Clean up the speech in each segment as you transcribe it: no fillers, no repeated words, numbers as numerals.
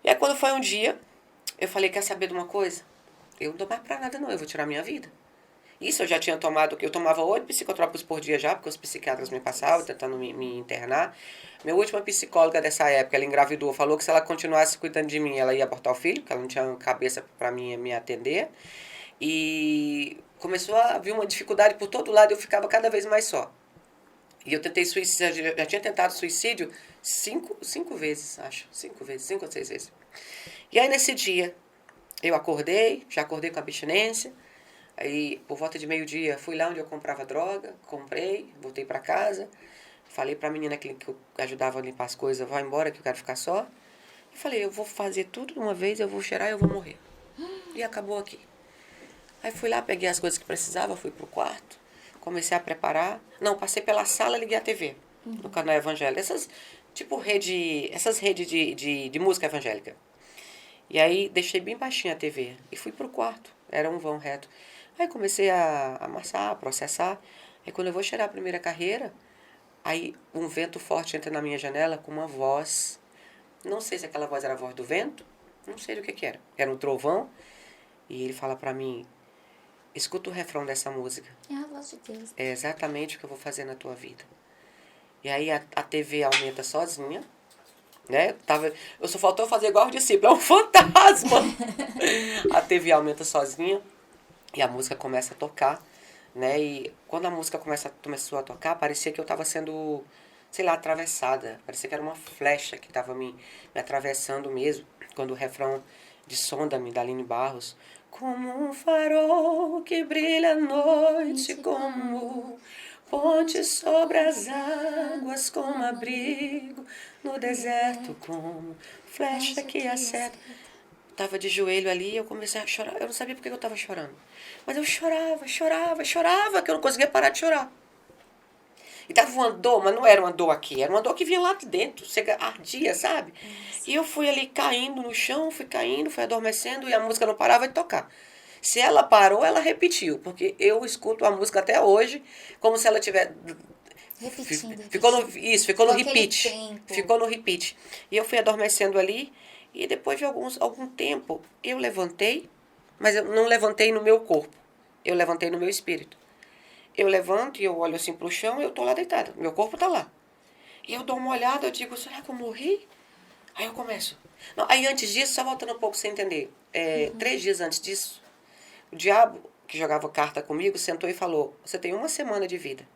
E aí quando foi um dia, eu falei, quer saber de uma coisa? Eu não dou mais pra nada não, eu vou tirar minha vida. Isso eu já tinha tomado, eu tomava 8 psicotrópicos por dia já, porque os psiquiatras me passavam, tentando me internar. Minha última psicóloga dessa época, ela engravidou, falou que se ela continuasse cuidando de mim, ela ia abortar o filho, porque ela não tinha cabeça pra mim me atender. E começou a vir uma dificuldade por todo lado, eu ficava cada vez mais só. E eu tentei suicídio, já tinha tentado suicídio cinco vezes, acho. 5 vezes, 5 ou 6 vezes. E aí nesse dia, eu acordei, já acordei com abstinência. Aí, por volta de meio-dia, fui lá onde eu comprava droga, comprei, voltei pra casa. Falei pra menina que eu ajudava a limpar as coisas, vai embora que eu quero ficar só. E falei, eu vou fazer tudo de uma vez, eu vou cheirar e eu vou morrer. E acabou aqui. Aí fui lá, peguei as coisas que precisava, fui pro quarto, comecei a preparar. Não, passei pela sala, liguei a TV, no canal evangélico. Essas redes de música evangélica. E aí deixei bem baixinha a TV e fui pro quarto, era um vão reto. Aí comecei a amassar, a processar. Aí quando eu vou cheirar a primeira carreira, aí um vento forte entra na minha janela com uma voz. Não sei se aquela voz era a voz do vento, não sei do que era. Era um trovão. E ele fala pra mim, escuta o refrão dessa música. É a voz de Deus. É exatamente o que eu vou fazer na tua vida. E aí a TV aumenta sozinha, né? Eu só faltou fazer igual o discípulo, é um fantasma. A TV aumenta sozinha e a música começa a tocar, né? E quando a música começou a tocar, parecia que eu estava sendo, sei lá, atravessada. Parecia que era uma flecha que estava me atravessando mesmo. Quando o refrão de Sonda-me, da Aline Barros, como um farol que brilha à noite, como ponte sobre as águas, como abrigo no deserto, como flecha que acerta. Tava de joelho ali e eu comecei a chorar. Eu não sabia por que eu tava chorando. Mas eu chorava, que eu não conseguia parar de chorar. E tava uma dor, mas não era uma dor aqui, era uma dor que vinha lá de dentro, ardia, sabe? E eu fui ali caindo no chão, fui adormecendo e a música não parava de tocar. Se ela parou, ela repetiu, porque eu escuto a música até hoje como se ela tivesse Repetindo. ficou no repeat. Tempo. Ficou no repeat. E eu fui adormecendo ali e depois de algum tempo eu levantei, mas eu não levantei no meu corpo. Eu levantei no meu espírito. Eu levanto e eu olho assim pro chão e eu tô lá deitada. Meu corpo tá lá. E eu dou uma olhada, eu digo, será que eu morri? Aí eu começo. Não, aí antes disso, só voltando um pouco sem entender. 3 dias antes disso, o diabo, que jogava carta comigo, sentou e falou, você tem 1 semana de vida.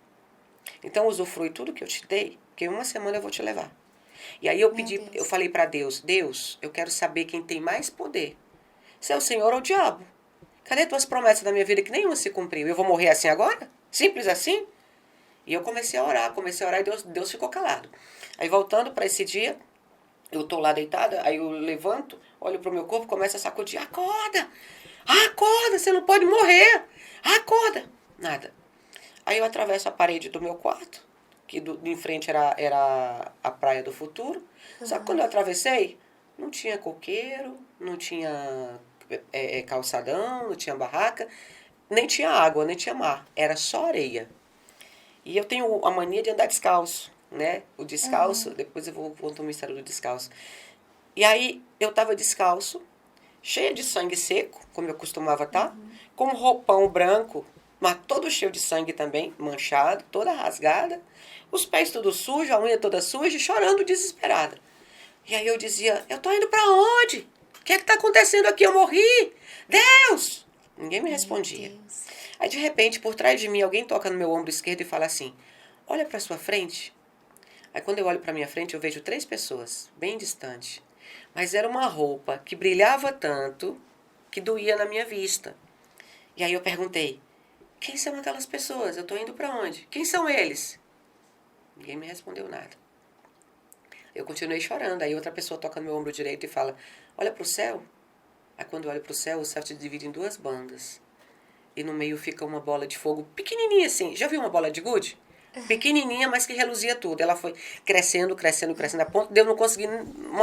Então usufrui tudo que eu te dei, que em 1 semana eu vou te levar. E aí eu falei para Deus, Deus, eu quero saber quem tem mais poder. Se é o Senhor ou o diabo. Cadê tuas promessas da minha vida que nenhuma se cumpriu? Eu vou morrer assim agora? Simples assim? E eu comecei a orar e Deus ficou calado. Aí voltando para esse dia, eu tô lá deitada, aí eu levanto, olho pro meu corpo, começo a sacudir, acorda, você não pode morrer, acorda. Nada. Aí eu atravesso a parede do meu quarto, que em frente era a praia do futuro. Só que quando eu atravessei, não tinha coqueiro, não tinha calçadão, não tinha barraca, nem tinha água, nem tinha mar. Era só areia. E eu tenho a mania de andar descalço, né? O descalço, depois eu vou contar uma história do descalço. E aí eu tava descalço, cheia de sangue seco, como eu costumava estar, com um roupão branco, mas todo cheio de sangue também, manchado, toda rasgada, os pés todos sujos, a unha toda suja, chorando desesperada. E aí eu dizia, eu tô indo pra onde? O que é que tá acontecendo aqui? Eu morri? Deus! Ninguém me respondia. Aí de repente, por trás de mim, alguém toca no meu ombro esquerdo e fala assim, olha pra sua frente. Aí quando eu olho pra minha frente, eu vejo 3 pessoas, bem distante. Mas era uma roupa que brilhava tanto que doía na minha vista. E aí eu perguntei, quem são aquelas pessoas? Eu tô indo pra onde? Quem são eles? Ninguém me respondeu nada. Eu continuei chorando. Aí outra pessoa toca no meu ombro direito e fala, olha pro céu. Aí quando eu olho pro céu, o céu se divide em 2 bandas. E no meio fica uma bola de fogo pequenininha assim. Já viu uma bola de gude? Pequenininha, mas que reluzia tudo. Ela foi crescendo, a ponto de eu não conseguir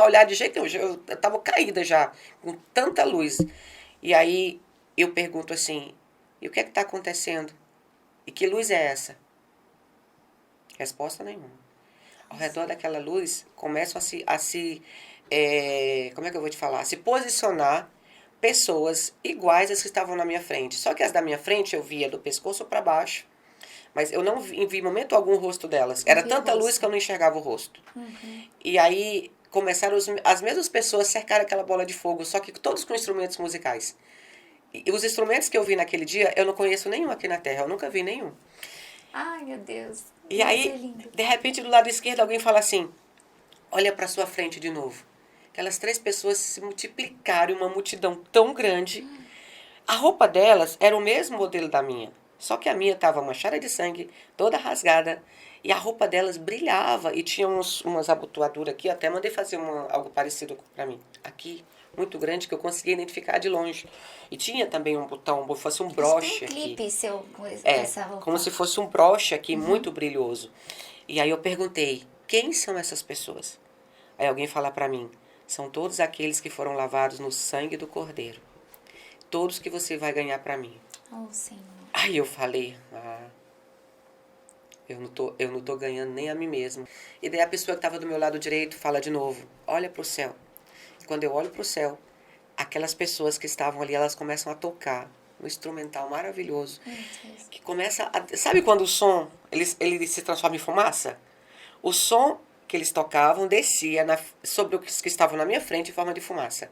olhar de jeito nenhum. Eu estava caída já, com tanta luz. E aí eu pergunto assim, e o que é que está acontecendo? E que luz é essa? Resposta nenhuma. Ao redor daquela luz, começam a se como é que eu vou te falar? Se posicionar pessoas iguais às que estavam na minha frente. Só que as da minha frente eu via do pescoço para baixo, mas eu não vi em momento algum o rosto delas. Era tanta luz que eu não enxergava o rosto. E aí começaram as mesmas pessoas a cercar aquela bola de fogo, só que todos com instrumentos musicais. E os instrumentos que eu vi naquele dia, eu não conheço nenhum aqui na Terra, eu nunca vi nenhum. Ai, meu Deus. E aí, de repente, do lado esquerdo, alguém fala assim, olha para sua frente de novo. Aquelas 3 pessoas se multiplicaram em uma multidão tão grande. A roupa delas era o mesmo modelo da minha. Só que a minha estava manchada de sangue, toda rasgada. E a roupa delas brilhava. E tinha umas abotoaduras aqui. Eu até mandei fazer algo parecido para mim. Aqui, muito grande, que eu conseguia identificar de longe. E tinha também um botão, como se fosse um broche aqui. Tem um clipe seu com É, essa roupa. como se fosse um broche aqui, muito brilhoso. E aí eu perguntei, quem são essas pessoas? Aí alguém fala para mim, são todos aqueles que foram lavados no sangue do Cordeiro. Todos que você vai ganhar para mim. Oh, Senhor. Aí eu falei, eu não tô ganhando nem a mim mesmo. E daí a pessoa que estava do meu lado direito fala de novo, olha pro céu. E quando eu olho pro céu, aquelas pessoas que estavam ali, elas começam a tocar um instrumental maravilhoso. Que começa a... Sabe quando o som, ele se transforma em fumaça? O som que eles tocavam descia sobre os que estavam na minha frente em forma de fumaça.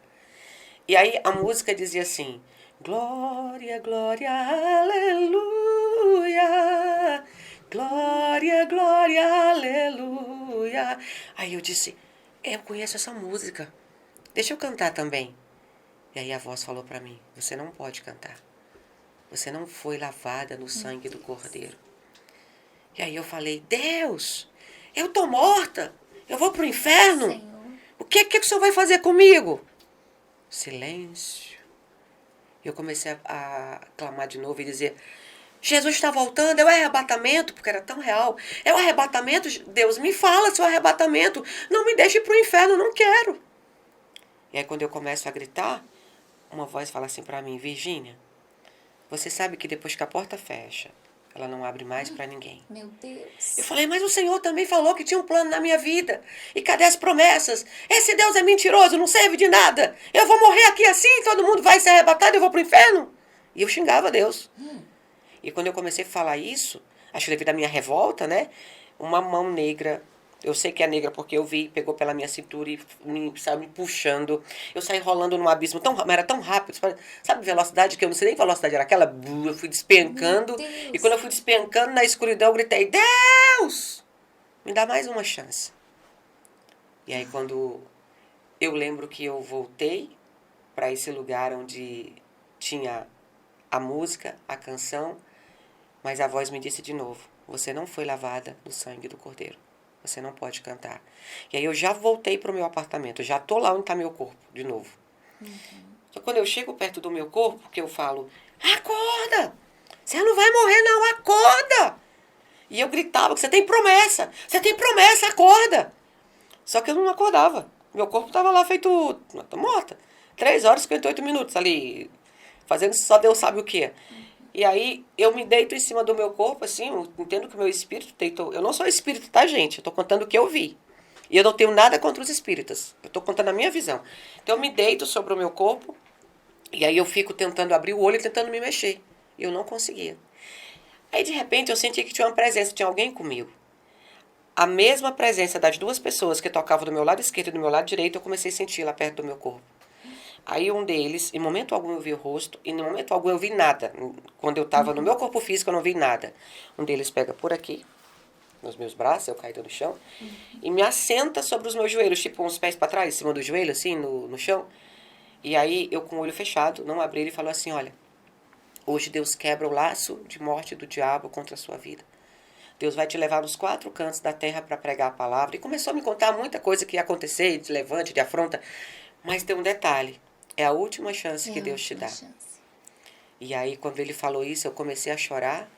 E aí a música dizia assim, glória, glória, aleluia, glória, glória, aleluia. Aí eu disse, eu conheço essa música, deixa eu cantar também. E aí a voz falou para mim, você não pode cantar. Você não foi lavada no sangue do Cordeiro. E aí eu falei, Deus, eu tô morta, eu vou pro inferno. Senhor. O que o Senhor vai fazer comigo? Silêncio. Eu comecei a clamar de novo e dizer, Jesus está voltando, é o arrebatamento, porque era tão real. É o arrebatamento, Deus, me fala seu arrebatamento. Não me deixe pro inferno, não quero. E aí quando eu começo a gritar, uma voz fala assim para mim, Virgínia, você sabe que depois que a porta fecha, ela não abre mais para ninguém. Meu Deus. Eu falei, mas o Senhor também falou que tinha um plano na minha vida. E cadê as promessas? Esse Deus é mentiroso, não serve de nada. Eu vou morrer aqui assim, todo mundo vai ser arrebatado e eu vou pro inferno. E eu xingava Deus. E quando eu comecei a falar isso, acho que devido à minha revolta, né? Uma mão negra, eu sei que é negra porque eu vi, pegou pela minha cintura e saiu me puxando. Eu saí rolando num abismo, mas era tão rápido. Sabe velocidade que eu não sei nem que velocidade era aquela? Eu fui despencando. E quando eu fui despencando na escuridão, eu gritei, Deus, me dá mais uma chance. E aí quando eu lembro que eu voltei para esse lugar onde tinha a música, a canção, mas a voz me disse de novo, você não foi lavada no sangue do Cordeiro. Você não pode cantar. E aí eu já voltei para o meu apartamento. Eu já tô lá onde está meu corpo, de novo. Só quando eu chego perto do meu corpo, que eu falo, acorda! Você não vai morrer não, acorda! E eu gritava, você tem promessa! Você tem promessa, acorda! Só que eu não acordava. Meu corpo estava lá feito... Tô morta. 3 horas e 58 minutos ali, fazendo só Deus sabe o quê. E aí, eu me deito em cima do meu corpo, assim, eu entendo que o meu espírito deitou. Eu não sou espírito, tá, gente? Eu tô contando o que eu vi. E eu não tenho nada contra os espíritas. Eu tô contando a minha visão. Então, eu me deito sobre o meu corpo, e aí eu fico tentando abrir o olho e tentando me mexer. E eu não conseguia. Aí, de repente, eu senti que tinha uma presença, tinha alguém comigo. A mesma presença das 2 pessoas que tocavam do meu lado esquerdo e do meu lado direito, eu comecei a sentir lá perto do meu corpo. Aí um deles, em momento algum eu vi o rosto, e em momento algum eu vi nada. Quando eu estava no meu corpo físico, eu não vi nada. Um deles pega por aqui, nos meus braços, eu caído no chão, e me assenta sobre os meus joelhos, tipo uns pés para trás, em cima do joelho, assim, no chão. E aí eu com o olho fechado, não abri, ele falou assim, olha, hoje Deus quebra o laço de morte do diabo contra a sua vida. Deus vai te levar nos 4 cantos da terra para pregar a palavra. E começou a me contar muita coisa que ia acontecer, de levante, de afronta. Mas tem um detalhe. É a última chance que Deus te dá. E aí, quando ele falou isso, eu comecei a chorar.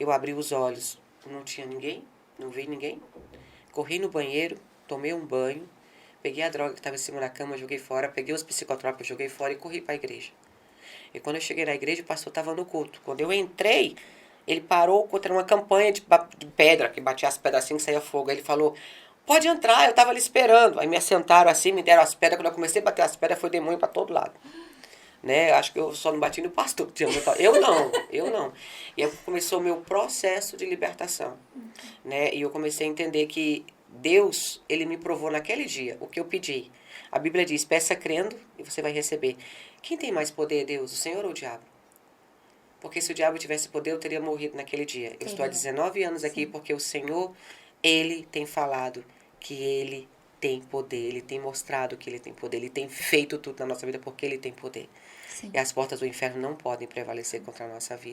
Eu abri os olhos. Não tinha ninguém. Não vi ninguém. Corri no banheiro. Tomei um banho. Peguei a droga que estava em cima da cama, joguei fora. Peguei os psicotrópicos, joguei fora e corri para a igreja. E quando eu cheguei na igreja, o pastor estava no culto. Quando eu entrei, ele parou contra uma campanha de pedra, que batia as pedras assim, que saía fogo. Aí ele falou, Pode entrar, eu estava ali esperando. Aí me assentaram assim, me deram as pedras. Quando eu comecei a bater as pedras, foi demônio para todo lado. Né? Acho que eu só não bati no pastor. Eu não. E aí começou o meu processo de libertação. Né? E eu comecei a entender que Deus, ele me provou naquele dia o que eu pedi. A Bíblia diz, peça crendo e você vai receber. Quem tem mais poder, Deus, o Senhor ou o diabo? Porque se o diabo tivesse poder, eu teria morrido naquele dia. Eu estou há 19 anos aqui Sim. porque o Senhor, ele tem falado que ele tem poder, ele tem mostrado que ele tem poder, ele tem feito tudo na nossa vida porque ele tem poder. Sim. E as portas do inferno não podem prevalecer contra a nossa vida.